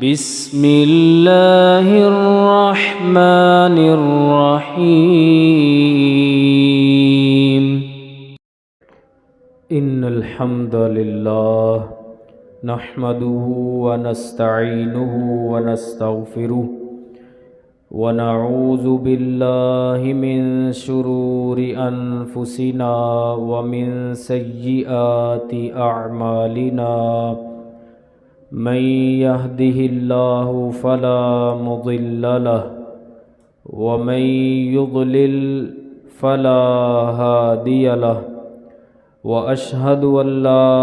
بسم اللہ الرحمن الرحیم ان الحمد للہ نحمده ونستعینه ونستغفره ونعوذ باللہ من شرور انفسنا ومن سیئات اعمالنا من يهده الله فلا مضل له ومن يضلل فلا هادي له وأشهد أن لا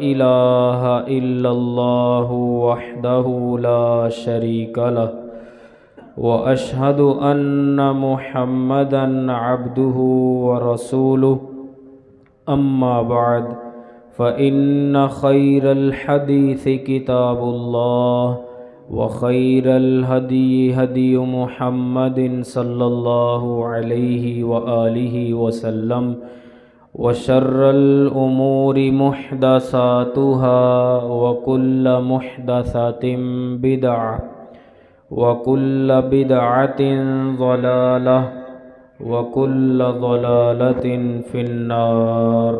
إله إلا الله وحده لا شريك له وأشهد أن محمدا عبده ورسوله أما بعد فإن خير الحديث كتاب الله وخير الهدي هدي محمد صلى الله عليه وآله وسلم وشر الأمور محدثاتها وكل محدثة بدعة وكل بدعة ضلالة وكل ضلالة في النار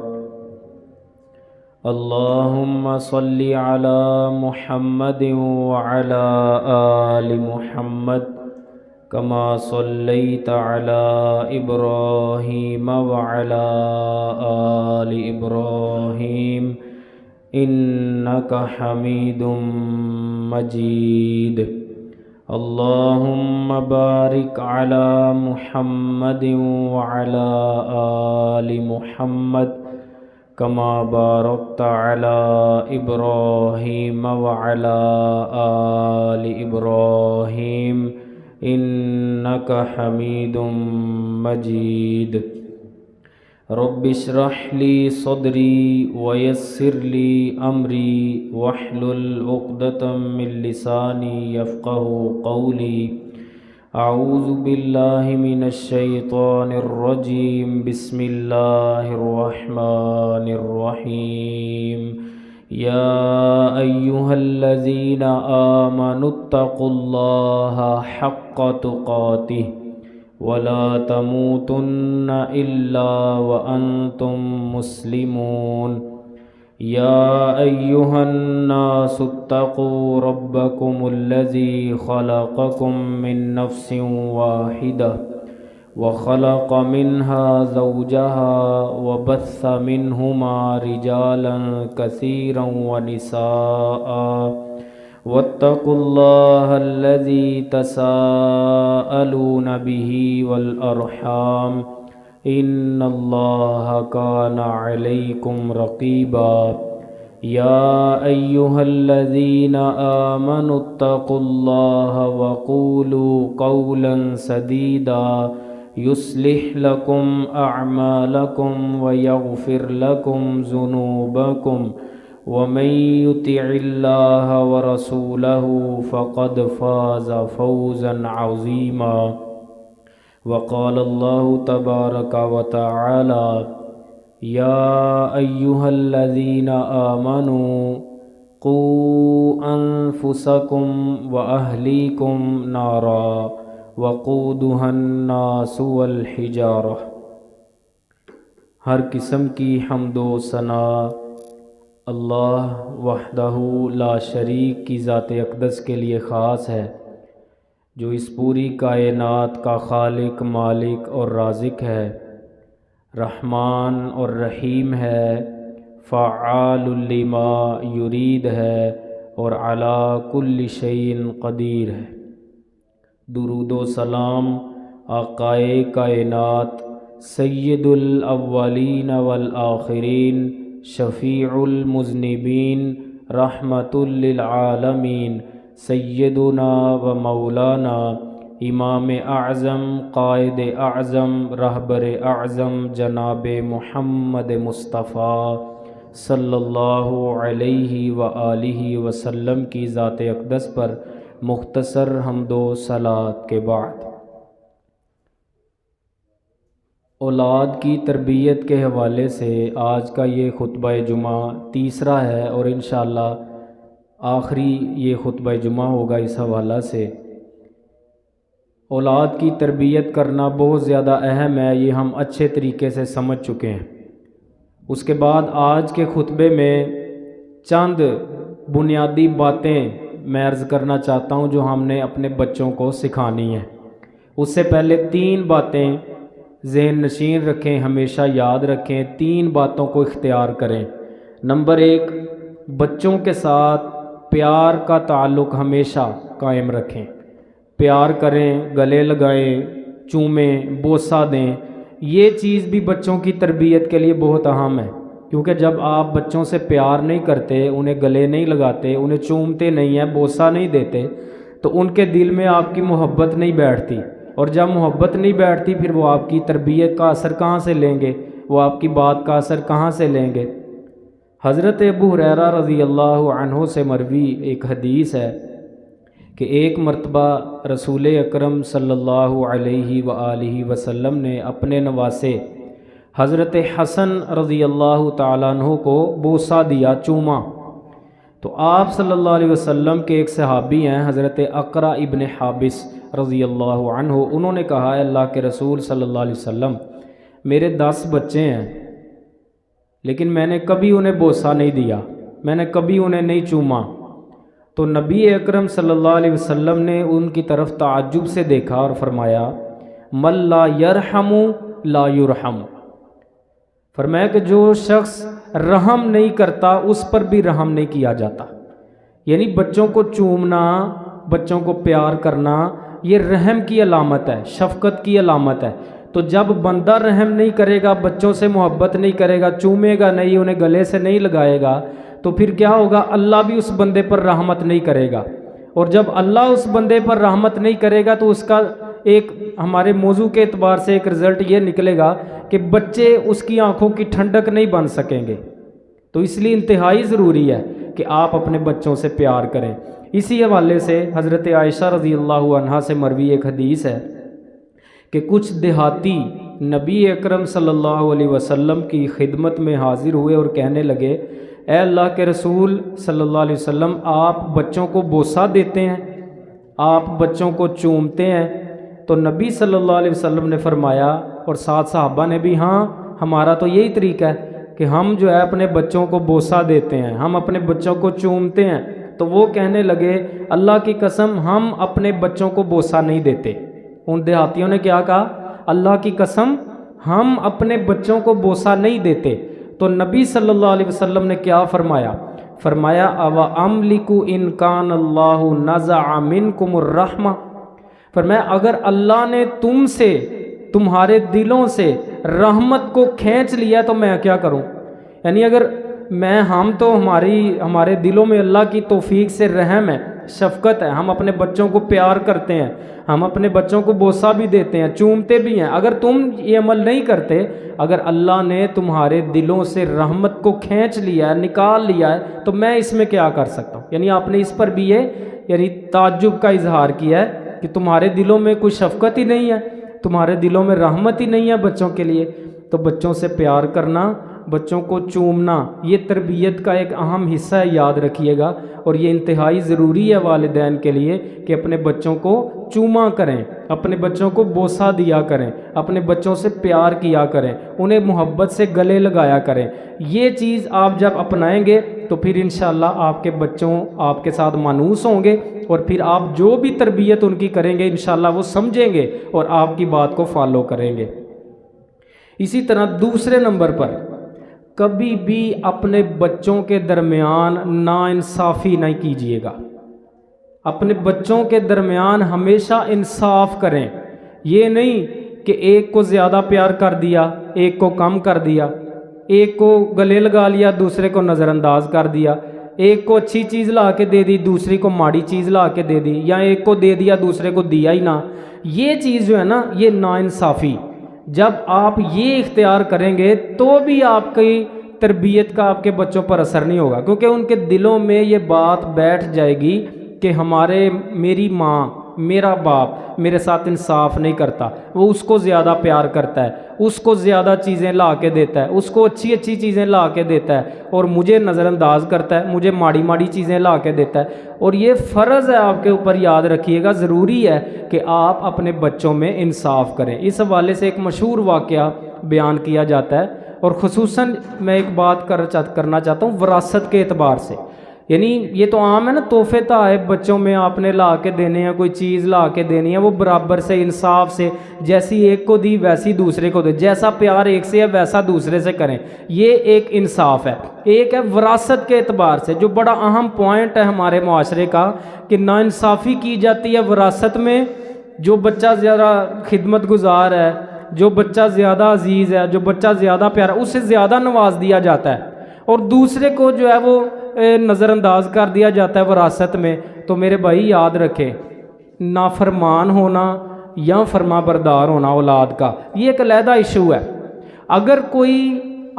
اللهم صل على محمد وعلى آل محمد كما صليت على إبراهيم وعلى آل إبراهيم إنك حميد مجيد اللهم بارك على محمد وعلى آل محمد كما باركت على إبراهيم وعلى آل إبراهيم إنك حميد مجيد رب اشرح لي صدري ويسر لي أمري واحلل عقدة من لساني يفقه قولي اعوذ باللہ من الشیطان الرجیم بسم اللہ الرحمن الرحیم یا ایہا الذین آمنوا اتقوا اللہ حق تقاتہ ولا تموتن الا وانتم مسلمون یا ایہا الناس اتقوا ربکم الذی خلقکم من نفس واحدہ وخلق منها زوجها وبث منہما رجالا کثیرا ونساء واتقوا اللہ الذی تساءلون به والارحام ان اللہ کان علیکم رقیبا یا ایہا الذین آمنوا اتقوا اللہ وقولوا قولا سدیدا یصلح لکم اعمالکم ویغفر لکم ذنوبکم ومن یطع اللہ ورسولہ فقد فاز فوزا عظیما وقال اللہ تبارک وتعالی یا ایہا الذین آمنوا قوا انفسکم واہلیکم نارا وقودها الناس والحجارہ۔ ہر قسم کی حمد و ثنا اللہ وحدہ لا شریک کی ذات اقدس کے لیے خاص ہے، جو اس پوری کائنات کا خالق، مالک اور رازق ہے، رحمان اور رحیم ہے، فعال لما یرید ہے اور علی کل شیء قدیر ہے۔ درود و سلام آقائے کائنات، سید الاولین والآخرین، شفیع المذنبین، رحمت للعالمین، سیدنا و مولانا امام اعظم، قائد اعظم، رہبر اعظم جناب محمد مصطفیٰ صلی اللہ علیہ وآلہ وسلم کی ذات اقدس پر مختصر حمد و صلوات کے بعد اولاد کی تربیت کے حوالے سے آج کا یہ خطبہ جمعہ تیسرا ہے، اور انشاءاللہ آخری یہ خطبہ جمعہ ہوگا اس حوالہ سے۔ اولاد کی تربیت کرنا بہت زیادہ اہم ہے، یہ ہم اچھے طریقے سے سمجھ چکے ہیں۔ اس کے بعد آج کے خطبے میں چند بنیادی باتیں میں عرض کرنا چاہتا ہوں جو ہم نے اپنے بچوں کو سکھانی ہیں۔ اس سے پہلے 3 باتیں ذہن نشین رکھیں، ہمیشہ یاد رکھیں، 3 باتوں کو اختیار کریں۔ نمبر 1، بچوں کے ساتھ پیار کا تعلق ہمیشہ قائم رکھیں، پیار کریں، گلے لگائیں، چومیں، بوسہ دیں۔ یہ چیز بھی بچوں کی تربیت کے لیے بہت اہم ہے، کیونکہ جب آپ بچوں سے پیار نہیں کرتے، انہیں گلے نہیں لگاتے، انہیں چومتے نہیں ہیں، بوسہ نہیں دیتے، تو ان کے دل میں آپ کی محبت نہیں بیٹھتی، اور جب محبت نہیں بیٹھتی پھر وہ آپ کی تربیت کا اثر کہاں سے لیں گے، وہ آپ کی بات کا اثر کہاں سے لیں گے۔ حضرت ابو ہریرہ رضی اللہ عنہ سے مروی ایک حدیث ہے کہ ایک مرتبہ رسول اکرم صلی اللہ علیہ وآلہ وسلم نے اپنے نواسے حضرت حسن رضی اللہ تعالیٰ عنہ کو بوسہ دیا، چوما۔ تو آپ صلی اللہ علیہ وسلم کے ایک صحابی ہیں حضرت اقرع ابن حابس رضی اللہ عنہ، انہوں نے کہا ہے اللہ کے رسول صلی اللہ علیہ وسلم، میرے 10 بچے ہیں لیکن میں نے کبھی انہیں بوسہ نہیں دیا، میں نے کبھی انہیں نہیں چوما۔ تو نبی اکرم صلی اللہ علیہ وسلم نے ان کی طرف تعجب سے دیکھا اور فرمایا من لا یرحم لا یرحم، فرمایا کہ جو شخص رحم نہیں کرتا اس پر بھی رحم نہیں کیا جاتا۔ یعنی بچوں کو چومنا، بچوں کو پیار کرنا یہ رحم کی علامت ہے، شفقت کی علامت ہے۔ تو جب بندہ رحم نہیں کرے گا، بچوں سے محبت نہیں کرے گا، چومے گا نہیں، انہیں گلے سے نہیں لگائے گا، تو پھر کیا ہوگا، اللہ بھی اس بندے پر رحمت نہیں کرے گا۔ اور جب اللہ اس بندے پر رحمت نہیں کرے گا تو اس کا ایک ہمارے موضوع کے اعتبار سے ایک رزلٹ یہ نکلے گا کہ بچے اس کی آنکھوں کی ٹھنڈک نہیں بن سکیں گے۔ تو اس لیے انتہائی ضروری ہے کہ آپ اپنے بچوں سے پیار کریں۔ اسی حوالے سے حضرت عائشہ رضی اللہ عنہا سے مروی ایک حدیث ہے کہ کچھ دیہاتی نبی اکرم صلی اللہ علیہ وسلم کی خدمت میں حاضر ہوئے اور کہنے لگے اے اللہ کے رسول صلی اللہ علیہ وسلم، آپ بچوں کو بوسہ دیتے ہیں، آپ بچوں کو چومتے ہیں؟ تو نبی صلی اللہ علیہ وسلم نے فرمایا اور ساتھ صحابہ نے بھی، ہاں ہمارا تو یہی طریقہ ہے کہ ہم جو ہے اپنے بچوں کو بوسہ دیتے ہیں، ہم اپنے بچوں کو چومتے ہیں۔ تو وہ کہنے لگے اللہ کی قسم ہم اپنے بچوں کو بوسہ نہیں دیتے۔ ان دیہاتیوں نے کیا کہا؟ اللہ کی قسم ہم اپنے بچوں کو بوسہ نہیں دیتے۔ تو نبی صلی اللہ علیہ وسلم نے کیا فرمایا؟ فرمایا او املکو ان کان اللہ نزع منکم الرحمہ، فرمایا اگر اللہ نے تم سے، تمہارے دلوں سے رحمت کو کھینچ لیا تو میں کیا کروں؟ یعنی اگر ہم تو ہمارے دلوں میں اللہ کی توفیق سے رحم ہے، شفقت ہے، ہم اپنے بچوں کو پیار کرتے ہیں، ہم اپنے بچوں کو بوسہ بھی دیتے ہیں، چومتے بھی ہیں۔ اگر تم یہ عمل نہیں کرتے، اگر اللہ نے تمہارے دلوں سے رحمت کو کھینچ لیا ہے، نکال لیا ہے، تو میں اس میں کیا کر سکتا ہوں؟ یعنی آپ نے اس پر بھی یہ تعجب کا اظہار کیا ہے کہ تمہارے دلوں میں کوئی شفقت ہی نہیں ہے، تمہارے دلوں میں رحمت ہی نہیں ہے بچوں کے لیے۔ تو بچوں سے پیار کرنا، بچوں کو چومنا یہ تربیت کا ایک اہم حصہ ہے، یاد رکھیے گا۔ اور یہ انتہائی ضروری ہے والدین کے لیے کہ اپنے بچوں کو چوما کریں، اپنے بچوں کو بوسہ دیا کریں، اپنے بچوں سے پیار کیا کریں، انہیں محبت سے گلے لگایا کریں۔ یہ چیز آپ جب اپنائیں گے تو پھر انشاءاللہ آپ کے بچوں آپ کے ساتھ مانوس ہوں گے، اور پھر آپ جو بھی تربیت ان کی کریں گے انشاءاللہ وہ سمجھیں گے اور آپ کی بات کو فالو کریں گے۔ اسی طرح دوسرے نمبر پر کبھی بھی اپنے بچوں کے درمیان ناانصافی نہیں کیجیے گا۔ اپنے بچوں کے درمیان ہمیشہ انصاف کریں۔ یہ نہیں کہ ایک کو زیادہ پیار کر دیا، ایک کو کم کر دیا، ایک کو گلے لگا لیا، دوسرے کو نظر انداز کر دیا، ایک کو اچھی چیز لا کے دے دی، دوسری کو ماڑی چیز لا کے دے دی، یا ایک کو دے دیا دوسرے کو دیا ہی نہ۔ یہ چیز جو ہے نا، یہ ناانصافی، جب آپ یہ اختیار کریں گے تو بھی آپ کی تربیت کا آپ کے بچوں پر اثر نہیں ہوگا، کیونکہ ان کے دلوں میں یہ بات بیٹھ جائے گی کہ میری ماں، میرا باپ میرے ساتھ انصاف نہیں کرتا، وہ اس کو زیادہ پیار کرتا ہے، اس کو زیادہ چیزیں لا کے دیتا ہے، اس کو اچھی اچھی چیزیں لا کے دیتا ہے اور مجھے نظر انداز کرتا ہے، مجھے ماڑی ماڑی چیزیں لا کے دیتا ہے۔ اور یہ فرض ہے آپ کے اوپر، یاد رکھیے گا، ضروری ہے کہ آپ اپنے بچوں میں انصاف کریں۔ اس حوالے سے ایک مشہور واقعہ بیان کیا جاتا ہے، اور خصوصاً میں ایک بات کرنا چاہتا ہوں وراثت کے اعتبار سے۔ یعنی یہ تو عام ہے نا، تحفے تحائف بچوں میں آپ نے لا کے دینے ہیں، کوئی چیز لا کے دینی ہے، وہ برابر سے انصاف سے، جیسی ایک کو دی ویسی دوسرے کو دے، جیسا پیار ایک سے ہے ویسا دوسرے سے کریں، یہ ایک انصاف ہے۔ ایک ہے وراثت کے اعتبار سے، جو بڑا اہم پوائنٹ ہے ہمارے معاشرے کا، کہ ناانصافی کی جاتی ہے وراثت میں۔ جو بچہ زیادہ خدمت گزار ہے، جو بچہ زیادہ عزیز ہے، جو بچہ زیادہ پیارا، اسے زیادہ نواز دیا جاتا ہے، اور دوسرے کو جو ہے وہ نظر انداز کر دیا جاتا ہے وراثت میں۔ تو میرے بھائی یاد رکھیں، نافرمان ہونا یا فرما بردار ہونا اولاد کا، یہ ایک علیحدہ ایشو ہے۔ اگر کوئی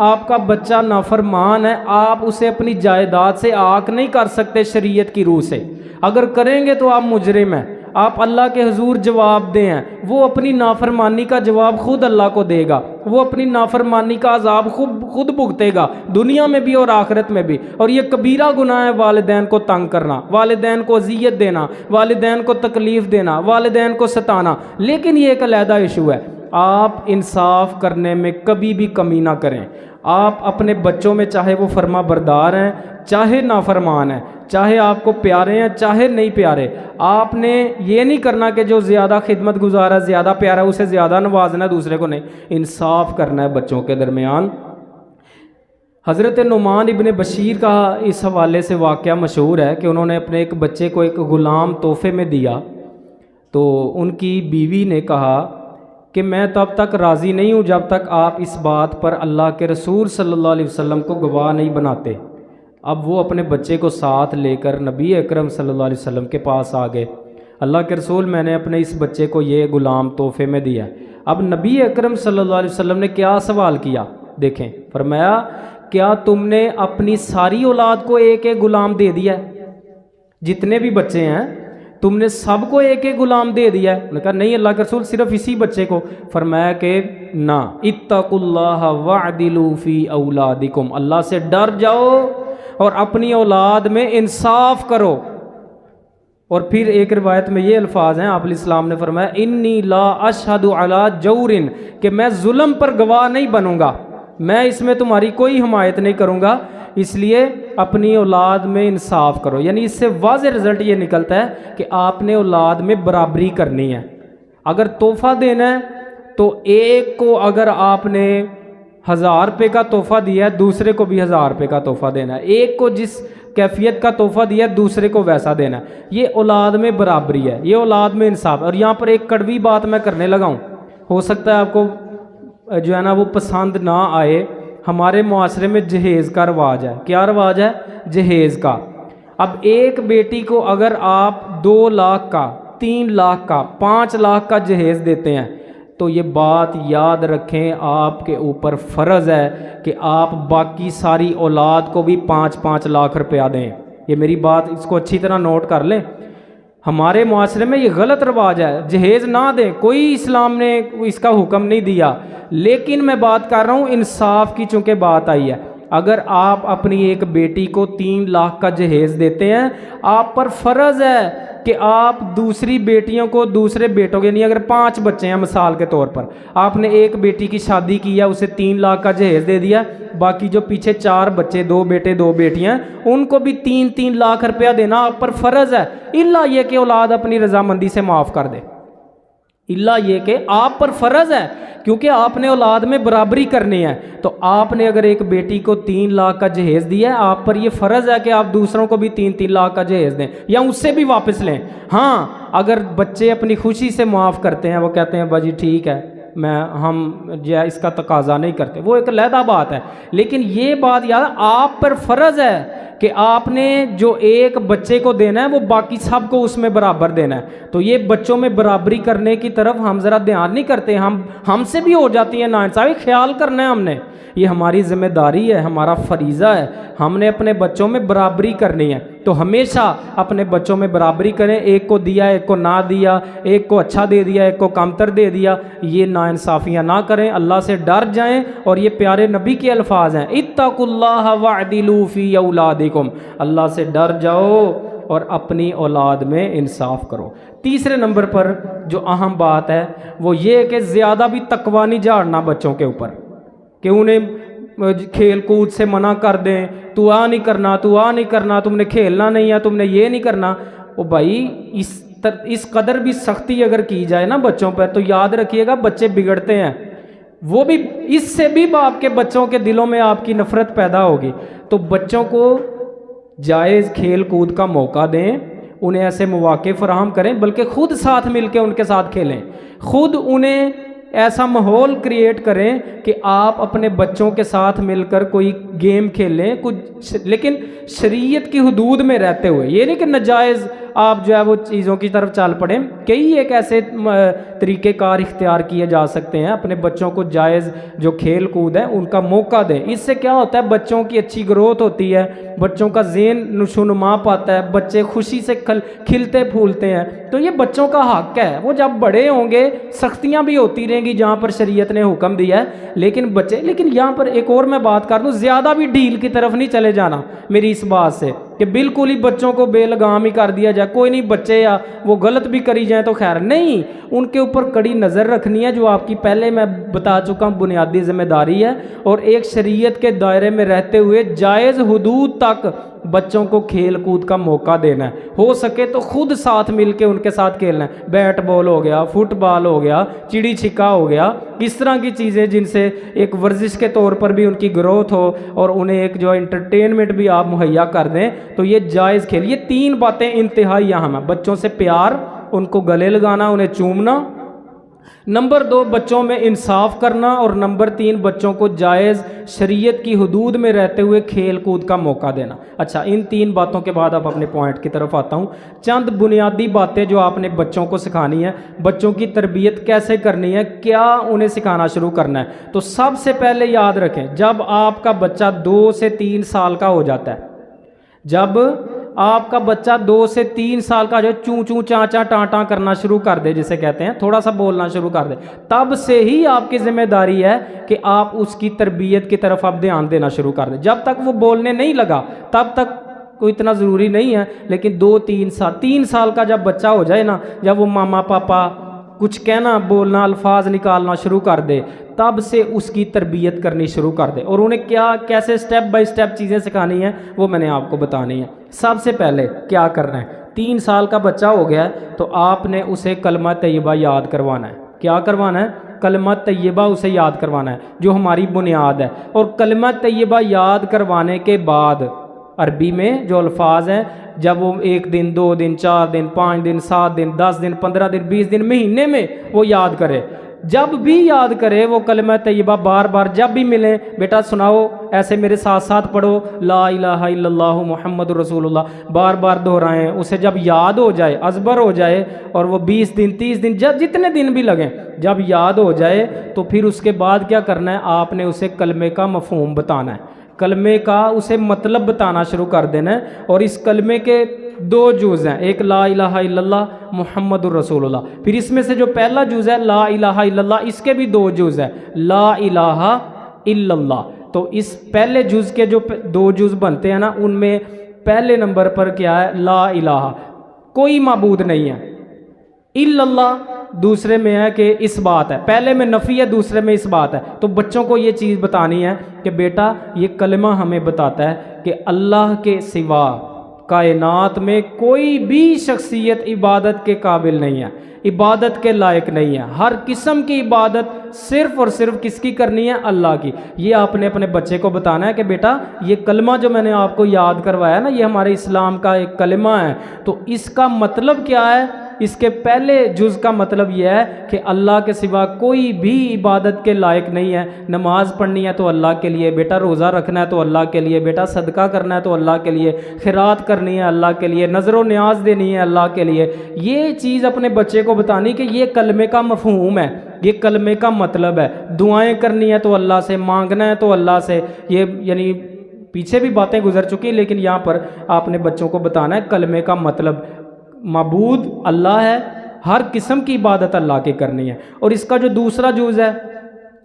آپ کا بچہ نافرمان ہے، آپ اسے اپنی جائیداد سے عاق نہیں کر سکتے شریعت کی روح سے۔ اگر کریں گے تو آپ مجرم ہیں، آپ اللہ کے حضور جواب دیں ہیں۔ وہ اپنی نافرمانی کا جواب خود اللہ کو دے گا، وہ اپنی نافرمانی کا عذاب خود بھگتے گا، دنیا میں بھی اور آخرت میں بھی۔ اور یہ کبیرہ گناہ ہے والدین کو تنگ کرنا، والدین کو اذیت دینا، والدین کو تکلیف دینا، والدین کو ستانا۔ لیکن یہ ایک علیحدہ ایشو ہے۔ آپ انصاف کرنے میں کبھی بھی کمی نہ کریں۔ آپ اپنے بچوں میں، چاہے وہ فرما بردار ہیں چاہے نافرمان ہیں، چاہے آپ کو پیارے ہیں چاہے نہیں پیارے، آپ نے یہ نہیں کرنا کہ جو زیادہ خدمت گزار ہے، زیادہ پیارا ہے، اسے زیادہ نوازنا ہے، دوسرے کو نہیں۔ انصاف کرنا ہے بچوں کے درمیان۔ حضرت نعمان ابن بشیر کا اس حوالے سے واقعہ مشہور ہے کہ انہوں نے اپنے ایک بچے کو ایک غلام تحفے میں دیا، تو ان کی بیوی نے کہا کہ میں تب تک راضی نہیں ہوں جب تک آپ اس بات پر اللہ کے رسول صلی اللہ علیہ وسلم کو گواہ نہیں بناتے۔ اب وہ اپنے بچے کو ساتھ لے کر نبی اکرم صلی اللہ علیہ وسلم کے پاس آ گئے۔ اللہ کے رسول، میں نے اپنے اس بچے کو یہ غلام تحفے میں دیا۔ اب نبی اکرم صلی اللہ علیہ وسلم نے کیا سوال کیا، دیکھیں، فرمایا کیا تم نے اپنی ساری اولاد کو ایک ایک غلام دے دیا ہے؟ جتنے بھی بچے ہیں تم نے سب کو ایک ایک غلام دے دیا ہے؟ انہوں نے کہا نہیں اللہ کے رسول، صرف اسی بچے کو۔ فرمایا کہ نہ، اتقوا اللہ واعدلوا فی اولادکم، اللہ سے ڈر جاؤ اور اپنی اولاد میں انصاف کرو۔ اور پھر ایک روایت میں یہ الفاظ ہیں، آپ علیہ السلام نے فرمایا انی لا اشہد علی جور، کہ میں ظلم پر گواہ نہیں بنوں گا، میں اس میں تمہاری کوئی حمایت نہیں کروں گا، اس لیے اپنی اولاد میں انصاف کرو۔ یعنی اس سے واضح رزلٹ یہ نکلتا ہے کہ آپ نے اولاد میں برابری کرنی ہے۔ اگر تحفہ دینا ہے تو ایک کو اگر آپ نے 1000 روپے کا تحفہ دیا ہے، دوسرے کو بھی 1000 روپے کا تحفہ دینا ہے۔ ایک کو جس کیفیت کا تحفہ دیا ہے، دوسرے کو ویسا دینا ہے۔ یہ اولاد میں برابری ہے، یہ اولاد میں انصاف۔ اور یہاں پر ایک کڑوی بات میں کرنے لگا ہوں، ہو سکتا ہے آپ کو جو ہے نا وہ پسند نہ آئے۔ ہمارے معاشرے میں جہیز کا رواج ہے۔ کیا رواج ہے؟ جہیز کا۔ اب ایک بیٹی کو اگر آپ 2 لاکھ کا، 3 لاکھ کا، 5 لاکھ کا جہیز دیتے ہیں تو یہ بات یاد رکھیں، آپ کے اوپر فرض ہے کہ آپ باقی ساری اولاد کو بھی 5-5 لاکھ روپیہ دیں۔ یہ میری بات اس کو اچھی طرح نوٹ کر لیں۔ ہمارے معاشرے میں یہ غلط رواج ہے، جہیز نہ دیں، کوئی اسلام نے اس کا حکم نہیں دیا، لیکن میں بات کر رہا ہوں انصاف کی، چونکہ بات آئی ہے۔ اگر آپ اپنی ایک بیٹی کو 3 لاکھ کا جہیز دیتے ہیں، آپ پر فرض ہے کہ آپ دوسری بیٹیوں کو، دوسرے بیٹوں کے، یعنی اگر 5 بچے ہیں مثال کے طور پر، آپ نے ایک بیٹی کی شادی کی ہے، اسے 3 لاکھ کا جہیز دے دیا، باقی جو پیچھے 4 بچے، 2 بیٹے 2 بیٹیاں، ان کو بھی 3-3 لاکھ روپیہ دینا آپ پر فرض ہے، الا یہ کہ اولاد اپنی رضامندی سے معاف کر دے۔ الا یہ کہ آپ پر فرض ہے، کیونکہ آپ نے اولاد میں برابری کرنی ہے۔ تو آپ نے اگر ایک بیٹی کو 3 لاکھ کا جہیز دیا ہے، آپ پر یہ فرض ہے کہ آپ دوسروں کو بھی 3-3 لاکھ کا جہیز دیں یا اس سے بھی واپس لیں۔ ہاں، اگر بچے اپنی خوشی سے معاف کرتے ہیں، وہ کہتے ہیں باجی ٹھیک ہے، ہم جو ہے اس کا تقاضا نہیں کرتے، وہ ایک علیحدہ بات ہے۔ لیکن یہ بات یاد، آپ پر فرض ہے کہ آپ نے جو ایک بچے کو دینا ہے وہ باقی سب کو اس میں برابر دینا ہے۔ تو یہ بچوں میں برابری کرنے کی طرف ہم ذرا دھیان نہیں کرتے، ہم سے بھی ہو جاتی ہے ناانصافی، خیال کرنا ہے ہم نے یہ ہماری ذمہ داری ہے، ہمارا فریضہ ہے، ہم نے اپنے بچوں میں برابری کرنی ہے، تو ہمیشہ اپنے بچوں میں برابری کریں، ایک کو دیا ایک کو نہ دیا، ایک کو اچھا دے دیا ایک کو کمتر دے دیا، یہ ناانصافیاں نہ کریں، اللہ سے ڈر جائیں، اور یہ پیارے نبی کے الفاظ ہیں، اتقوا اللہ واعدلوا فی اولادکم، اللہ سے ڈر جاؤ اور اپنی اولاد میں انصاف کرو۔ تیسرے نمبر پر جو اہم بات ہے وہ یہ کہ زیادہ بھی تقوی نہیں جھاڑنا بچوں کے اوپر، کہ انہیں کھیل کود سے منع کر دیں، تو آ نہیں کرنا، تو آ نہیں کرنا، تم نے کھیلنا نہیں ہے، تم نے یہ نہیں کرنا۔ او بھائی اس قدر بھی سختی اگر کی جائے نا بچوں پر، تو یاد رکھیے گا بچے بگڑتے ہیں، وہ بھی اس سے بھی آپ کے بچوں کے دلوں میں آپ کی نفرت پیدا ہوگی۔ تو بچوں کو جائز کھیل کود کا موقع دیں، انہیں ایسے مواقع فراہم کریں، بلکہ خود ساتھ مل کے ان کے ساتھ کھیلیں، خود انہیں ایسا ماحول کریٹ کریں کہ آپ اپنے بچوں کے ساتھ مل کر کوئی گیم کھیلیں، کچھ لیکن شریعت کی حدود میں رہتے ہوئے، یہ نہیں کہ ناجائز آپ جو ہے وہ چیزوں کی طرف چال پڑیں۔ کئی ایک ایسے طریقہ کار اختیار کیے جا سکتے ہیں، اپنے بچوں کو جائز جو کھیل کود ہے ان کا موقع دیں، اس سے کیا ہوتا ہے بچوں کی اچھی گروتھ ہوتی ہے، بچوں کا ذہن نشوونما پاتا ہے، بچے خوشی سے کھلتے پھولتے ہیں، تو یہ بچوں کا حق ہے، وہ جب بڑے ہوں گے سختیاں بھی ہوتی رہیں گی جہاں پر شریعت نے حکم دیا ہے، لیکن یہاں پر ایک اور میں بات کر دوں، زیادہ بھی ڈھیل کی طرف نہیں چلے جانا میری اس بات سے کہ بالکل ہی بچوں کو بے لگام ہی کر دیا جائے، کوئی نہیں بچے یا وہ غلط بھی کری جائیں تو خیر نہیں، ان کے اوپر کڑی نظر رکھنی ہے، جو آپ کی پہلے میں بتا چکا ہوں بنیادی ذمہ داری ہے، اور ایک شریعت کے دائرے میں رہتے ہوئے جائز حدود تک بچوں کو کھیل کود کا موقع دینا ہے، ہو سکے تو خود ساتھ مل کے ان کے ساتھ کھیلنا ہے، بیٹ بال ہو گیا، فٹ بال ہو گیا، چڑی چھکا ہو گیا، اس طرح کی چیزیں جن سے ایک ورزش کے طور پر بھی ان کی گروتھ ہو اور انہیں ایک جو انٹرٹینمنٹ بھی آپ مہیا کر دیں، تو یہ جائز کھیل۔ یہ تین باتیں انتہائی اہم ہیں، بچوں سے پیار، ان کو گلے لگانا، انہیں چومنا، نمبر 2 بچوں میں انصاف کرنا، اور نمبر 3 بچوں کو جائز شریعت کی حدود میں رہتے ہوئے کھیل کود کا موقع دینا۔ اچھا، ان 3 باتوں کے بعد اب اپنے پوائنٹ کی طرف آتا ہوں، چند بنیادی باتیں جو آپ نے بچوں کو سکھانی ہے، بچوں کی تربیت کیسے کرنی ہے، کیا انہیں سکھانا شروع کرنا ہے۔ تو سب سے پہلے یاد رکھیں، جب آپ کا بچہ 2 سے 3 سال کا ہو جاتا ہے، جب آپ کا بچہ 2 سے 3 سال کا جو چوں چوں چاں چاں ٹاں ٹاں کرنا شروع کر دے، جسے کہتے ہیں تھوڑا سا بولنا شروع کر دے، تب سے ہی آپ کی ذمہ داری ہے کہ آپ اس کی تربیت کی طرف آپ دھیان دینا شروع کر دیں۔ جب تک وہ بولنے نہیں لگا تب تک کوئی اتنا ضروری نہیں ہے، لیکن 3 سال کا جب بچہ ہو جائے نا، جب وہ ماما پاپا کچھ کہنا بولنا الفاظ نکالنا شروع کر دے، تب سے اس کی تربیت کرنی شروع کر دے، اور انہیں کیسے سٹیپ بائی سٹیپ چیزیں سکھانی ہیں وہ میں نے آپ کو بتانی ہے۔ سب سے پہلے کیا کرنا ہے، 3 سال کا بچہ ہو گیا ہے تو آپ نے اسے کلمہ طیبہ یاد کروانا ہے۔ کیا کروانا ہے؟ کلمہ طیبہ اسے یاد کروانا ہے، جو ہماری بنیاد ہے، اور کلمہ طیبہ یاد کروانے کے بعد عربی میں جو الفاظ ہیں، جب وہ 1 دن 2 دن 4 دن 5 دن 7 دن 10 دن 15 دن 20 دن مہینے میں وہ یاد کرے، جب بھی یاد کرے وہ کلمہ طیبہ بار بار جب بھی ملے، بیٹا سناؤ، ایسے میرے ساتھ ساتھ پڑھو، لا الہ الا اللہ محمد رسول اللہ، بار بار دہرائیں، اسے جب یاد ہو جائے، ازبر ہو جائے، اور وہ 20 دن 30 دن جتنے دن بھی لگیں، جب یاد ہو جائے تو پھر اس کے بعد کیا کرنا ہے، آپ نے اسے کلمے کا مفہوم بتانا ہے، کلمے کا اسے مطلب بتانا شروع کر دینا ہے، اور اس کلمے کے 2 جز ہیں، ایک لا الہ الا اللہ محمد الرسول اللہ، پھر اس میں سے جو پہلا جز ہے لا الہ الا اللہ، اس کے بھی 2 جز ہیں، لا الہ الا اللہ۔ تو اس پہلے جز کے جو 2 جز بنتے ہیں نا، ان میں پہلے نمبر پر کیا ہے، لا الہ، کوئی معبود نہیں ہے، الا اللہ دوسرے میں ہے کہ اس بات ہے، پہلے میں نفی ہے، دوسرے میں اس بات ہے۔ تو بچوں کو یہ چیز بتانی ہے کہ بیٹا یہ کلمہ ہمیں بتاتا ہے کہ اللہ کے سوا کائنات میں کوئی بھی شخصیت عبادت کے قابل نہیں ہے، عبادت کے لائق نہیں ہے، ہر قسم کی عبادت صرف اور صرف کس کی کرنی ہے، اللہ کی۔ یہ آپ نے اپنے بچے کو بتانا ہے کہ بیٹا یہ کلمہ جو میں نے آپ کو یاد کروایا نا، یہ ہمارے اسلام کا ایک کلمہ ہے، تو اس کا مطلب کیا ہے، اس کے پہلے جز کا مطلب یہ ہے کہ اللہ کے سوا کوئی بھی عبادت کے لائق نہیں ہے، نماز پڑھنی ہے تو اللہ کے لیے، بیٹا روزہ رکھنا ہے تو اللہ کے لیے، بیٹا صدقہ کرنا ہے تو اللہ کے لیے، خیرات کرنی ہے اللہ کے لیے، نظر و نیاز دینی ہے اللہ کے لیے۔ یہ چیز اپنے بچے کو بتانی کہ یہ کلمے کا مفہوم ہے، یہ کلمے کا مطلب ہے. دعائیں کرنی ہے تو اللہ سے، مانگنا ہے تو اللہ سے. یہ یعنی پیچھے بھی باتیں گزر چکی ہیں، لیکن یہاں پر آپ نے بچوں کو بتانا ہے کلمے کا مطلب. معبود اللہ ہے، ہر قسم کی عبادت اللہ کی کرنی ہے. اور اس کا جو دوسرا جز ہے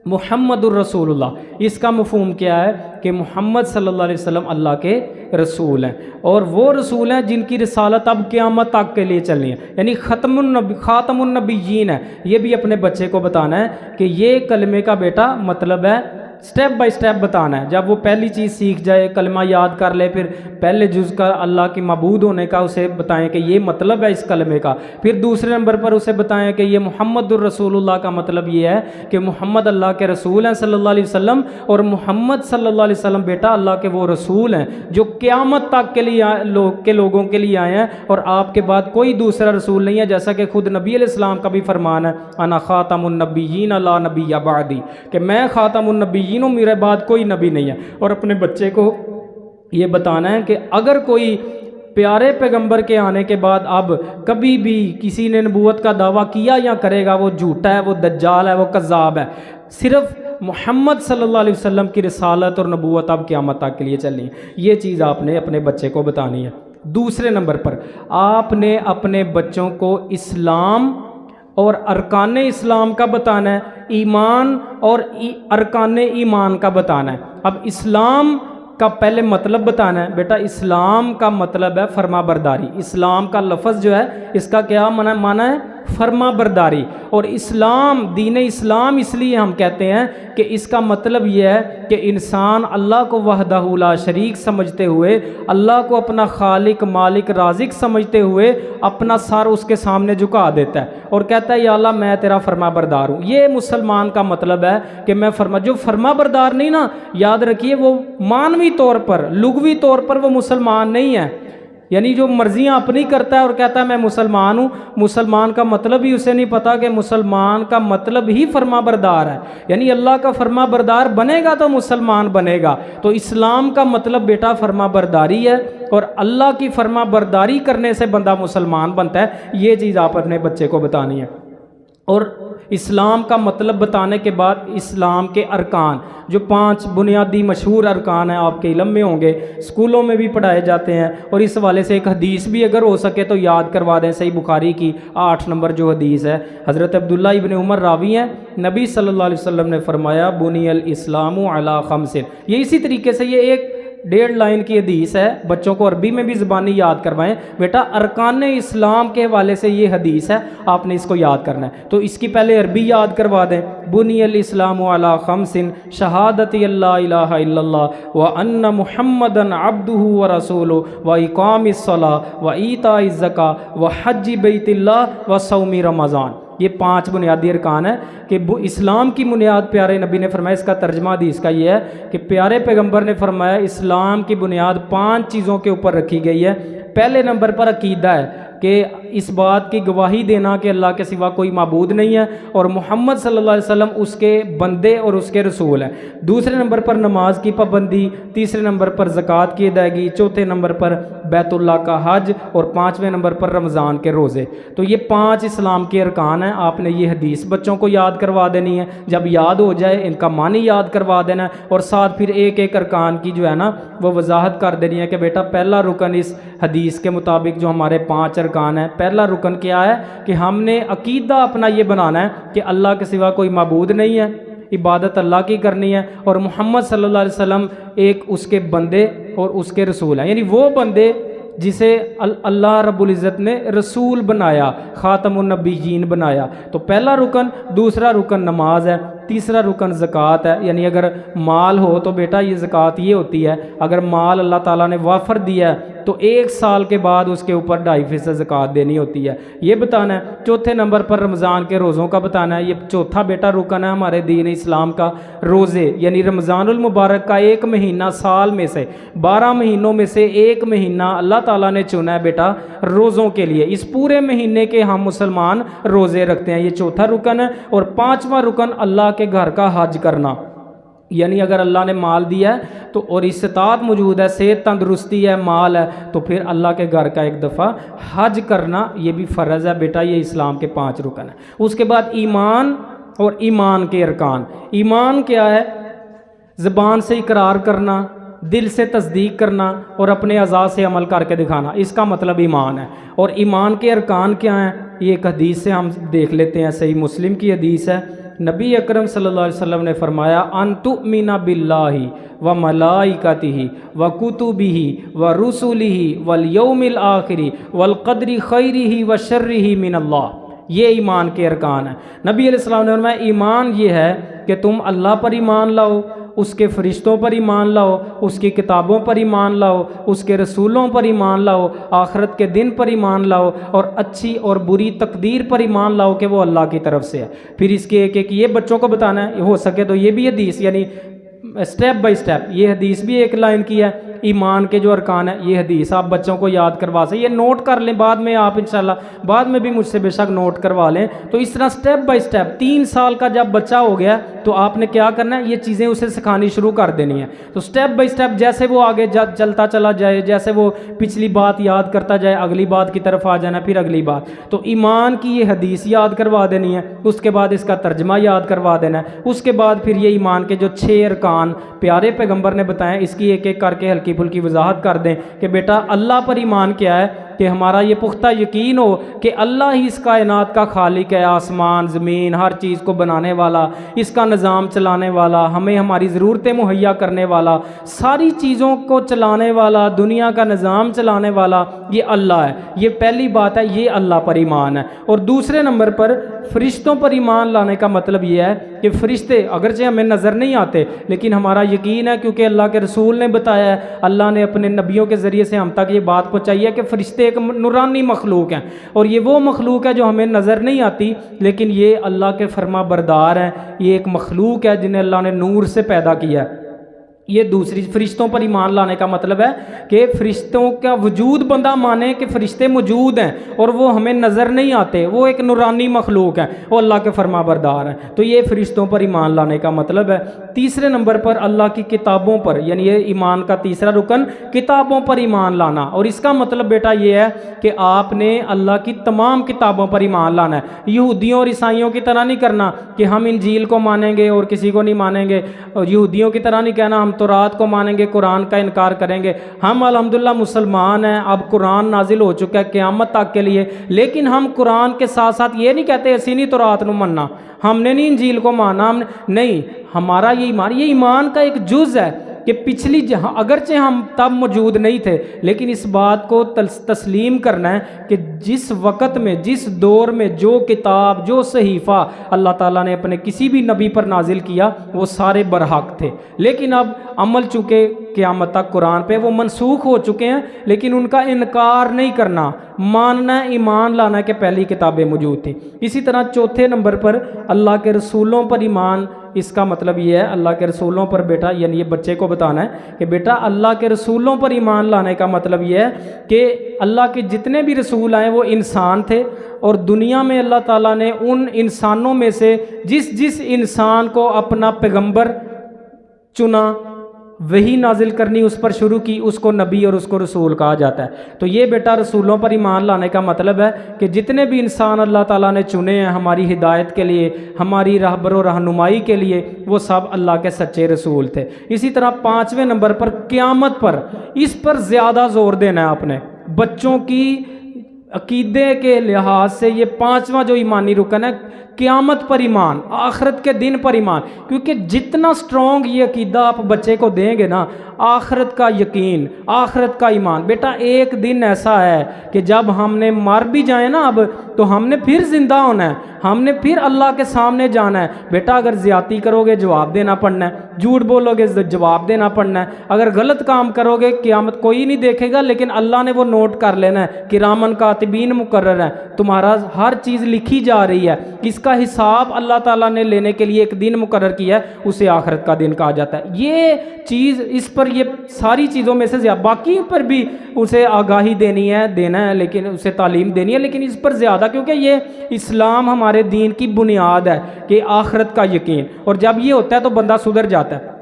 محمد الرسول اللہ، اس کا مفہوم کیا ہے کہ محمد صلی اللہ علیہ وسلم اللہ کے رسول ہیں، اور وہ رسول ہیں جن کی رسالت اب قیامت تک کے لیے چلنی ہے، یعنی خاتم النبیین ہے. یہ بھی اپنے بچے کو بتانا ہے کہ یہ کلمے کا بیٹا مطلب ہے، سٹیپ بائی سٹیپ بتانا ہے. جب وہ پہلی چیز سیکھ جائے، کلمہ یاد کر لے، پھر پہلے جز کا اللہ کی معبود ہونے کا اسے بتائیں کہ یہ مطلب ہے اس کلمے کا. پھر دوسرے نمبر پر اسے بتائیں کہ یہ محمد الرسول اللہ کا مطلب یہ ہے کہ محمد اللہ کے رسول ہیں صلی اللہ علیہ وسلم، اور محمد صلی اللہ علیہ وسلم بیٹا اللہ کے وہ رسول ہیں جو قیامت تک کے لوگوں کے لیے آئے ہیں، اور آپ کے بعد کوئی دوسرا رسول نہیں ہے. جیسا کہ خود نبی علیہ السلام کا بھی فرمان ہے، انا خاتم النبیین لا نبی بعدی، کہ میں خاتم النبیین ہوں، میرے بعد کوئی نبی نہیں ہے. اور اپنے بچے کو یہ بتانا ہے کہ اگر کوئی پیارے پیغمبر کے آنے کے بعد اب کبھی بھی کسی نے نبوت کا دعویٰ کیا یا کرے گا، وہ جھوٹا ہے، وہ دجال ہے، وہ کذاب ہے. صرف محمد صلی اللہ علیہ وسلم کی رسالت اور نبوت اب قیامت تک کے لیے چلنی ہے. یہ چیز آپ نے اپنے بچے کو بتانی ہے. دوسرے نمبر پر آپ نے اپنے بچوں کو اسلام اور ارکان اسلام کا بتانا ہے، ایمان اور ارکان ایمان کا بتانا ہے. اب اسلام کا پہلے مطلب بتانا ہے. بیٹا اسلام کا مطلب ہے فرما برداری. اسلام کا لفظ جو ہے اس کا کیا معنی ہے؟ فرما برداری. اور اسلام، دین اسلام اس لیے ہم کہتے ہیں کہ اس کا مطلب یہ ہے کہ انسان اللہ کو وحدہ لا شریک سمجھتے ہوئے، اللہ کو اپنا خالق مالک رازق سمجھتے ہوئے اپنا سر اس کے سامنے جھکا دیتا ہے اور کہتا ہے یا اللہ میں تیرا فرما بردار ہوں. یہ مسلمان کا مطلب ہے کہ میں جو فرما بردار نہیں نا، یاد رکھیے وہ مانوی طور پر، لغوی طور پر وہ مسلمان نہیں ہے. یعنی جو مرضیاں اپنی کرتا ہے اور کہتا ہے میں مسلمان ہوں، مسلمان کا مطلب ہی اسے نہیں پتا کہ مسلمان کا مطلب ہی فرما بردار ہے. یعنی اللہ کا فرما بردار بنے گا تو مسلمان بنے گا. تو اسلام کا مطلب بیٹا فرما برداری ہے، اور اللہ کی فرما برداری کرنے سے بندہ مسلمان بنتا ہے. یہ چیز آپ اپنے بچے کو بتانی ہے. اور اسلام کا مطلب بتانے کے بعد اسلام کے ارکان، جو 5 بنیادی مشہور ارکان ہیں، آپ کے علم میں ہوں گے، اسکولوں میں بھی پڑھائے جاتے ہیں. اور اس حوالے سے ایک حدیث بھی اگر ہو سکے تو یاد کروا دیں. صحیح بخاری کی 8 نمبر جو حدیث ہے، حضرت عبداللہ ابن عمر راوی ہیں، نبی صلی اللہ علیہ وسلم نے فرمایا بنی الاسلام علی 5. یہ اسی طریقے سے یہ ایک 1.5 لائن کی حدیث ہے. بچوں کو عربی میں بھی زبانی یاد کروائیں. بیٹا ارکان اسلام کے حوالے سے یہ حدیث ہے، آپ نے اس کو یاد کرنا ہے. تو اس کی پہلے عربی یاد کروا دیں. بنی الاسلام علی 5 شہادت اللہ الہ الا اللہ وان محمدً عبدہ ورسولہ واقام الصلاۃ وایتاء الزکاۃ وحج بیت اللہ وصوم رمضان. یہ 5 بنیادی ارکان ہیں کہ اسلام کی بنیاد پیارے نبی نے فرمایا. اس کا ترجمہ حدیث کا یہ ہے کہ پیارے پیغمبر نے فرمایا اسلام کی بنیاد 5 چیزوں کے اوپر رکھی گئی ہے. پہلے نمبر پر عقیدہ ہے کہ اس بات کی گواہی دینا کہ اللہ کے سوا کوئی معبود نہیں ہے اور محمد صلی اللہ علیہ وسلم اس کے بندے اور اس کے رسول ہیں. دوسرے نمبر پر نماز کی پابندی، تیسرے نمبر پر زکوٰۃ کی ادائیگی، چوتھے نمبر پر بیت اللہ کا حج، اور 5ویں نمبر پر رمضان کے روزے. تو یہ 5 اسلام کے ارکان ہیں. آپ نے یہ حدیث بچوں کو یاد کروا دینی ہے. جب یاد ہو جائے ان کا معنی یاد کروا دینا ہے، اور ساتھ پھر ایک ایک ارکان کی جو ہے نا وہ وضاحت کر دینی ہے کہ بیٹا پہلا رکن اس حدیث کے مطابق جو ہمارے 5 ارکان ہیں، پہلا رکن کیا ہے کہ ہم نے عقیدہ اپنا یہ بنانا ہے کہ اللہ کے سوا کوئی معبود نہیں ہے، عبادت اللہ کی کرنی ہے، اور محمد صلی اللہ علیہ وسلم ایک اس کے بندے اور اس کے رسول ہیں. یعنی وہ بندے جسے اللہ رب العزت نے رسول بنایا، خاتم النبیین بنایا. تو پہلا رکن. دوسرا رکن نماز ہے. تیسرا رکن زکوٰۃ ہے. یعنی اگر مال ہو تو بیٹا یہ زکوٰۃ یہ ہوتی ہے، اگر مال اللہ تعالیٰ نے وافر دیا ہے تو 1 سال کے بعد اس کے اوپر 2.5% زکوٰۃ دینی ہوتی ہے. یہ بتانا ہے. چوتھے نمبر پر رمضان کے روزوں کا بتانا ہے. یہ چوتھا بیٹا رکن ہے ہمارے دین اسلام کا. روزے، یعنی رمضان المبارک کا 1 مہینہ سال میں سے 12 مہینوں میں سے 1 مہینہ اللہ تعالیٰ نے چنا ہے بیٹا روزوں کے لیے. اس پورے مہینے کے ہم مسلمان روزے رکھتے ہیں. یہ چوتھا رکن ہے. اور 5واں رکن اللہ کے گھر کا حج کرنا. یعنی اگر اللہ نے مال دیا ہے تو اور استطاعت موجود ہے، صحت تندرستی ہے، مال ہے، تو پھر اللہ کے گھر کا ایک دفعہ حج کرنا یہ بھی فرض ہے بیٹا. یہ اسلام کے 5 رکن ہیں. اس کے بعد ایمان اور ایمان کے ارکان۔ ایمان کیا ہے؟ زبان سے اقرار کرنا، دل سے تصدیق کرنا اور اپنے اعضاء سے عمل کر کے دکھانا، اس کا مطلب ایمان ہے۔ اور ایمان کے ارکان کیا ہیں؟ یہ ایک حدیث سے ہم دیکھ لیتے ہیں، صحیح مسلم کی حدیث ہے۔ نبی اکرم صلی اللہ علیہ وسلم نے فرمایا ان تؤمن باللہ و ملائکتہ و کتبہ و رسلہ والیوم الآخر والقدر خیرہ و شرہ من اللہ۔ یہ ایمان کے ارکان ہیں۔ نبی علیہ السلام نے فرمایا ایمان یہ ہے کہ تم اللہ پر ایمان لاؤ، اس کے فرشتوں پر ایمان لاؤ، اس کی کتابوں پر ایمان لاؤ، اس کے رسولوں پر ایمان لاؤ، آخرت کے دن پر ایمان لاؤ، اور اچھی اور بری تقدیر پر ایمان لاؤ کہ وہ اللہ کی طرف سے ہے۔ پھر اس کے ایک یہ بچوں کو بتانا ہے، ہو سکے تو یہ بھی حدیث، یعنی سٹیپ بائی سٹیپ یہ حدیث بھی ایک لائن کی ہے، ایمان کے جو ارکان ہیں یہ حدیث آپ بچوں کو یاد کروا سکیں، یہ نوٹ کر لیں، بعد میں آپ انشاءاللہ بعد میں بھی مجھ سے بے شک نوٹ کروا لیں۔ تو اس طرح سٹیپ بائی سٹیپ 3 سال کا جب بچہ ہو گیا تو آپ نے کیا کرنا ہے؟ یہ چیزیں اسے سکھانی شروع کر دینی ہے۔ تو سٹیپ بائی سٹیپ جیسے وہ آگے چلتا چلا جائے، جیسے وہ پچھلی بات یاد کرتا جائے، اگلی بات کی طرف آ جانا، پھر اگلی بات۔ تو ایمان کی یہ حدیث یاد کروا دینی ہے، اس کے بعد اس کا ترجمہ یاد کروا دینا ہے، اس کے بعد پھر یہ ایمان کے جو 6 ارکان پیارے پیغمبر نے بتائیں، اس کی ایک ایک کر کے ہلکی پھلکی وضاحت کر دیں کہ بیٹا اللہ پر ایمان کیا ہے؟ کہ ہمارا یہ پختہ یقین ہو کہ اللہ ہی اس کائنات کا خالق ہے، آسمان زمین ہر چیز کو بنانے والا، اس کا نظام چلانے والا، ہمیں ہماری ضرورتیں مہیا کرنے والا، ساری چیزوں کو چلانے والا، دنیا کا نظام چلانے والا یہ اللہ ہے۔ یہ پہلی بات ہے، یہ اللہ پر ایمان ہے۔ اور دوسرے نمبر پر فرشتوں پر ایمان لانے کا مطلب یہ ہے کہ فرشتے اگرچہ ہمیں نظر نہیں آتے لیکن ہمارا یقین ہے، کیونکہ اللہ کے رسول نے بتایا ہے، اللہ نے اپنے نبیوں کے ذریعے سے ہم تک یہ بات پہنچائی ہے کہ فرشتے ایک نورانی مخلوق ہیں، اور یہ وہ مخلوق ہے جو ہمیں نظر نہیں آتی لیکن یہ اللہ کے فرما بردار ہیں، یہ ایک مخلوق ہے جنہیں اللہ نے نور سے پیدا کیا ہے۔ یہ دوسری فرشتوں پر ایمان لانے کا مطلب ہے کہ فرشتوں کا وجود بندہ مانے کہ فرشتے موجود ہیں اور وہ ہمیں نظر نہیں آتے، وہ ایک نورانی مخلوق ہیں، وہ اللہ کے فرما بردار ہیں۔ تو یہ فرشتوں پر ایمان لانے کا مطلب ہے۔ تیسرے نمبر پر اللہ کی کتابوں پر، یعنی یہ ایمان کا تیسرا رکن کتابوں پر ایمان لانا، اور اس کا مطلب بیٹا یہ ہے کہ آپ نے اللہ کی تمام کتابوں پر ایمان لانا ہے۔ یہودیوں اور عیسائیوں کی طرح نہیں کرنا کہ ہم انجیل کو مانیں گے اور کسی کو نہیں مانیں گے، اور یہودیوں کی طرح نہیں کہنا ہم تورات کو مانیں گے قرآن کا انکار کریں گے۔ ہم الحمدللہ مسلمان ہیں، اب قرآن نازل ہو چکا ہے قیامت تک کے لیے، لیکن ہم قرآن کے ساتھ ساتھ یہ نہیں کہتے اسی نہیں تورات نو مننا، ہم نے نہیں انجیل کو ماننا، ہم نے نہیں، ہمارا یہ ایمان کا ایک جز ہے کہ پچھلی اگرچہ ہم تب موجود نہیں تھے لیکن اس بات کو تسلیم کرنا ہے کہ جس وقت میں جس دور میں جو کتاب جو صحیفہ اللہ تعالیٰ نے اپنے کسی بھی نبی پر نازل کیا وہ سارے برحق تھے، لیکن اب عمل چونکہ قیامت تک قرآن پہ وہ منسوخ ہو چکے ہیں، لیکن ان کا انکار نہیں کرنا، ماننا ایمان لانا کہ پہلی کتابیں موجود تھیں۔ اسی طرح چوتھے نمبر پر اللہ کے رسولوں پر ایمان، اس کا مطلب یہ ہے اللہ کے رسولوں پر بیٹا، یعنی یہ بچے کو بتانا ہے کہ بیٹا اللہ کے رسولوں پر ایمان لانے کا مطلب یہ ہے کہ اللہ کے جتنے بھی رسول آئے وہ انسان تھے، اور دنیا میں اللہ تعالیٰ نے ان انسانوں میں سے جس انسان کو اپنا پیغمبر چنا، وہی نازل کرنی اس پر شروع کی، اس کو نبی اور اس کو رسول کہا جاتا ہے۔ تو یہ بیٹا رسولوں پر ایمان لانے کا مطلب ہے کہ جتنے بھی انسان اللہ تعالیٰ نے چنے ہیں ہماری ہدایت کے لیے، ہماری رہبر و رہنمائی کے لیے، وہ سب اللہ کے سچے رسول تھے۔ اسی طرح 5ویں نمبر پر قیامت پر، اس پر زیادہ زور دینا ہے آپ نے۔ بچوں کی عقیدے کے لحاظ سے یہ 5واں جو ایمانی رکن ہے، قیامت پر ایمان، آخرت کے دن پر ایمان، کیونکہ جتنا سٹرونگ یہ عقیدہ آپ بچے کو دیں گے نا، آخرت کا یقین، آخرت کا ایمان، بیٹا ایک دن ایسا ہے کہ جب ہم نے مر بھی جائیں نا اب تو ہم نے پھر زندہ ہونا ہے، ہم نے پھر اللہ کے سامنے جانا ہے۔ بیٹا اگر زیادتی کرو گے جواب دینا پڑنا ہے، جھوٹ بولو گے جواب دینا پڑنا ہے، اگر غلط کام کرو گے قیامت کوئی نہیں دیکھے گا لیکن اللہ نے وہ نوٹ کر لینا ہے، کرامن کاتبین مقرر ہے، تمہارا ہر چیز لکھی جا رہی ہے، اس کا حساب اللہ تعالیٰ نے لینے کے لیے ایک دن مقرر کیا ہے، اسے آخرت کا دن کہا جاتا ہے۔ یہ چیز اس پر یہ ساری چیزوں میں سے زیادہ، باقی پر بھی اسے آگاہی دینا ہے لیکن اسے تعلیم دینی ہے، لیکن اس پر زیادہ، کیونکہ یہ اسلام ہمارے دین کی بنیاد ہے کہ آخرت کا یقین، اور جب یہ ہوتا ہے تو بندہ سدھر جاتا ہے۔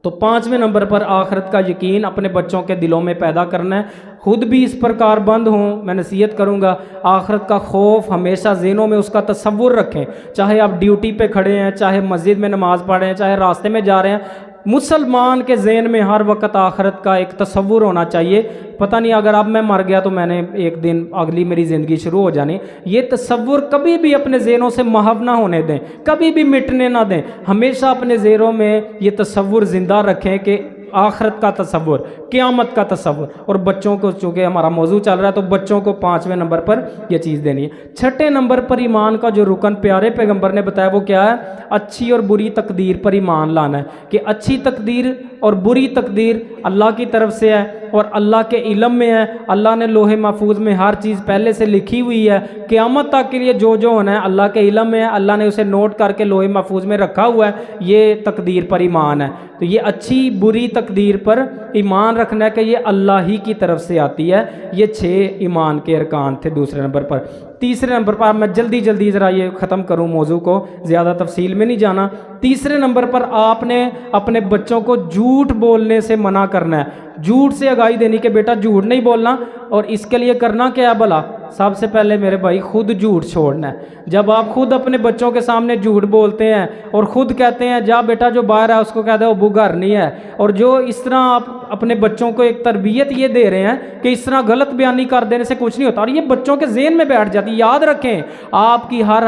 تو 5ویں نمبر پر آخرت کا یقین اپنے بچوں کے دلوں میں پیدا کرنا ہے، خود بھی اس پر کاربند ہوں۔ میں نصیحت کروں گا آخرت کا خوف ہمیشہ ذہنوں میں اس کا تصور رکھیں، چاہے آپ ڈیوٹی پہ کھڑے ہیں، چاہے مسجد میں نماز پڑھ رہے ہیں، چاہے راستے میں جا رہے ہیں، مسلمان کے ذہن میں ہر وقت آخرت کا ایک تصور ہونا چاہیے۔ پتہ نہیں اگر اب میں مر گیا تو میں نے ایک دن اگلی میری زندگی شروع ہو جانی، یہ تصور کبھی بھی اپنے ذہنوں سے محو نہ ہونے دیں، کبھی بھی مٹنے نہ دیں، ہمیشہ اپنے ذہنوں میں یہ تصور زندہ رکھیں کہ آخرت کا تصور، قیامت کا تصور۔ اور بچوں کو چونکہ ہمارا موضوع چل رہا ہے تو بچوں کو 5ویں نمبر پر یہ چیز دینی ہے۔ 6 نمبر پر ایمان کا جو رکن پیارے پیغمبر نے بتایا وہ کیا ہے؟ اچھی اور بری تقدیر پر ایمان لانا ہے، کہ اچھی تقدیر اور بری تقدیر اللہ کی طرف سے ہے اور اللہ کے علم میں ہے۔ اللہ نے لوح محفوظ میں ہر چیز پہلے سے لکھی ہوئی ہے، قیامت تک کے لیے جو ہونا ہے اللہ کے علم میں ہے، اللہ نے اسے نوٹ کر کے لوح محفوظ میں رکھا ہوا ہے۔ یہ تقدیر پر ایمان ہے۔ تو یہ اچھی بری تقدیر پر ایمان رکھنا ہے کہ یہ اللہ ہی کی طرف سے آتی ہے۔ یہ 6 ایمان کے ارکان تھے دوسرے نمبر پر۔ تیسرے نمبر پر میں جلدی ذرا یہ ختم کروں موضوع کو، زیادہ تفصیل میں نہیں جانا۔ تیسرے نمبر پر آپ نے اپنے بچوں کو جھوٹ بولنے سے منع کرنا ہے، جھوٹ سے آگاہی دینی کہ بیٹا جھوٹ نہیں بولنا۔ اور اس کے لیے کرنا کیا ہے بھلا؟ سب سے پہلے میرے بھائی خود جھوٹ چھوڑنا ہے۔ جب آپ خود اپنے بچوں کے سامنے جھوٹ بولتے ہیں اور خود کہتے ہیں جا بیٹا جو باہر ہے اس کو کہہ دو ابو گھر نہیں ہے، اور جو اس طرح آپ اپنے بچوں کو ایک تربیت یہ دے رہے ہیں کہ اس طرح غلط بیانی کر دینے سے کچھ نہیں ہوتا، اور یہ بچوں کے ذہن میں بیٹھ جاتی ہے۔ یاد رکھیں آپ کی ہر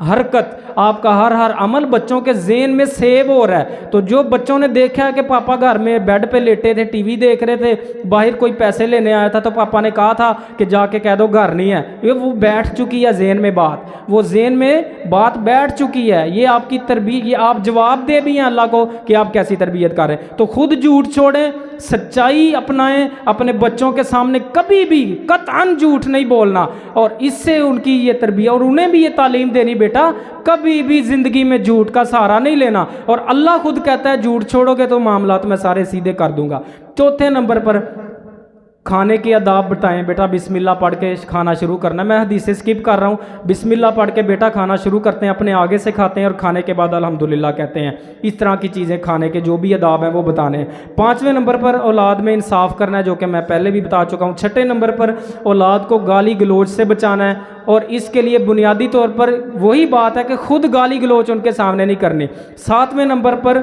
حرکت، آپ کا ہر عمل بچوں کے ذہن میں سیو ہو رہا ہے۔ تو جو بچوں نے دیکھا ہے کہ پاپا گھر میں بیڈ پہ لیٹے تھے، ٹی وی دیکھ رہے تھے، باہر کوئی پیسے لینے آیا تھا تو پاپا نے کہا تھا کہ جا کے کہہ دو گھر نہیں ہے، یہ وہ بیٹھ چکی ہے ذہن میں بات، وہ ذہن میں بات بیٹھ چکی ہے۔ یہ آپ کی تربیت، یہ آپ جواب دے بھی ہیں اللہ کو کہ آپ کیسی تربیت کر رہے ہیں۔ تو خود جھوٹ چھوڑیں، سچائی اپنائیں، اپنے بچوں کے سامنے کبھی بھی قطعاً جھوٹ نہیں بولنا، اور اس سے ان کی یہ تربیت، اور انہیں بھی یہ تعلیم دینی بیٹا کبھی بھی زندگی میں جھوٹ کا سہارا نہیں لینا۔ اور اللہ خود کہتا ہے جھوٹ چھوڑو گے تو معاملات میں سارے سیدھے کر دوں گا۔ 4 نمبر پر کھانے کے آداب بتائیں، بیٹا بسم اللہ پڑھ کے کھانا شروع کرنا ہے۔ میں حدیثیں سکپ کر رہا ہوں، بسم اللہ پڑھ کے بیٹا کھانا شروع کرتے ہیں، اپنے آگے سے کھاتے ہیں اور کھانے کے بعد الحمدللہ کہتے ہیں۔ اس طرح کی چیزیں کھانے کے جو بھی آداب ہیں وہ بتانے ہیں۔ 5ویں نمبر پر اولاد میں انصاف کرنا ہے، جو کہ میں پہلے بھی بتا چکا ہوں۔ 6 نمبر پر اولاد کو گالی گلوچ سے بچانا ہے، اور اس کے لیے بنیادی طور پر وہی بات ہے کہ خود گالی گلوچ ان کے سامنے نہیں کرنی۔ 7ویں نمبر پر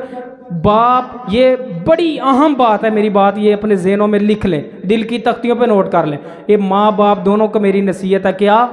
باپ، یہ بڑی اہم بات ہے، میری بات یہ اپنے ذہنوں میں لکھ لیں، دل کی تختیوں پہ نوٹ کر لیں۔ یہ ماں باپ دونوں کو میری نصیحت ہے، کیا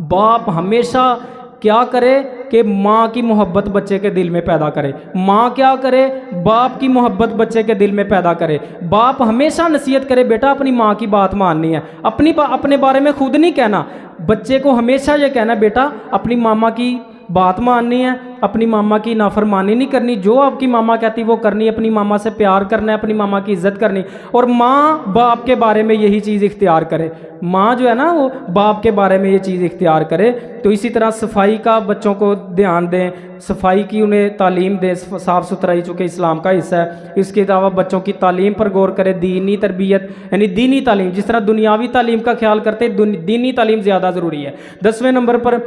باپ ہمیشہ کیا کرے کہ ماں کی محبت بچے کے دل میں پیدا کرے، ماں کیا کرے باپ کی محبت بچے کے دل میں پیدا کرے۔ باپ ہمیشہ نصیحت کرے بیٹا اپنی ماں کی بات ماننی ہے، اپنے بارے میں خود نہیں کہنا، بچے کو ہمیشہ یہ کہنا بیٹا اپنی ماما کی بات ماننی ہے، اپنی ماما کی نافرمانی نہیں کرنی، جو آپ کی ماما کہتی وہ کرنی، اپنی ماما سے پیار کرنا ہے، اپنی ماما کی عزت کرنی، اور ماں باپ کے بارے میں یہی چیز اختیار کرے۔ ماں جو ہے نا وہ باپ کے بارے میں یہ چیز اختیار کرے۔ تو اسی طرح صفائی کا بچوں کو دھیان دیں، صفائی کی انہیں تعلیم دیں، صاف ستھرائی چونکہ اسلام کا حصہ ہے۔ اس کے علاوہ بچوں کی تعلیم پر غور کرے، دینی تربیت یعنی دینی تعلیم، جس طرح دنیاوی تعلیم کا خیال کرتے دینی تعلیم زیادہ ضروری ہے۔ 10ویں نمبر پر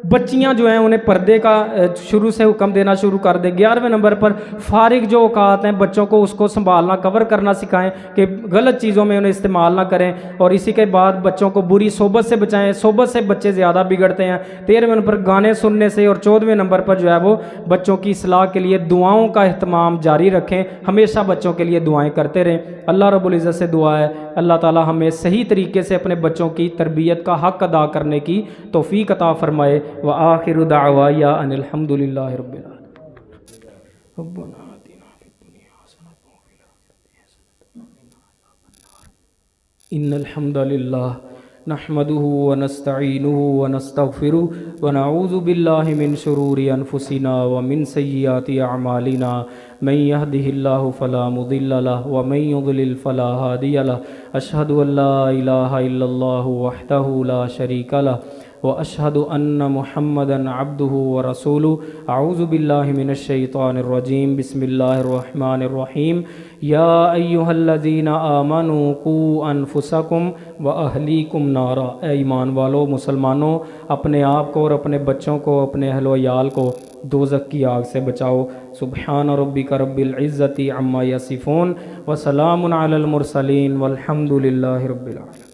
بچیاں جو ہیں انہیں پردے کا شروع سے حکم دینا شروع کر دیں۔ 11ویں نمبر پر فارغ جو اوقات ہیں بچوں کو اس کو سنبھالنا، کور کرنا سکھائیں کہ غلط چیزوں میں انہیں استعمال نہ کریں، اور اسی کے بعد بچوں کو بری صحبت سے بچائیں، صحبت سے بچے زیادہ بگڑتے ہیں۔ 13ویں نمبر پر گانے سننے سے، اور 14ویں نمبر پر جو ہے وہ بچوں کی اصلاح کے لیے دعاؤں کا اہتمام جاری رکھیں، ہمیشہ بچوں کے لیے دعائیں کرتے رہیں۔ اللہ رب العزت سے دعا ہے اللہ تعالی ہمیں صحیح طریقے سے اپنے بچوں کی تربیت کا حق ادا کرنے کی توفیق عطا فرمائے۔ وآخر دعوایا ان الحمد للہ رب العالمین۔ ربنا آتنا فی الدنیا حسنۃ وفی الآخرۃ حسنۃ وقنا عذاب النار۔ ان الحمد للہ نحمده ونستعینه ونستغفره ونعوذ باللہ من شرور انفسنا ومن سیئات اعمالنا، من يهده الله فلا مضل له ومن يضلل فلا هادي له، اشهد ان لا اله الا الله وحده لا شريك له واشهد ان محمدا عبده ورسوله اعوذ باللہ من الشیطان الرجیم بسم اللہ الرحمن الرحیم یا ایھا الذین آمنوا قوا انفسکم واہلیکم نارا، اے ایمان والو مسلمانوں، اپنے آپ کو اور اپنے بچوں کو، اپنے اہل و عیال کو دوزخ کی آگ سے بچاؤ۔ سبحان ربک رب العزت عما یصفون وسلام علی المرسلین والحمد للہ رب العالمین۔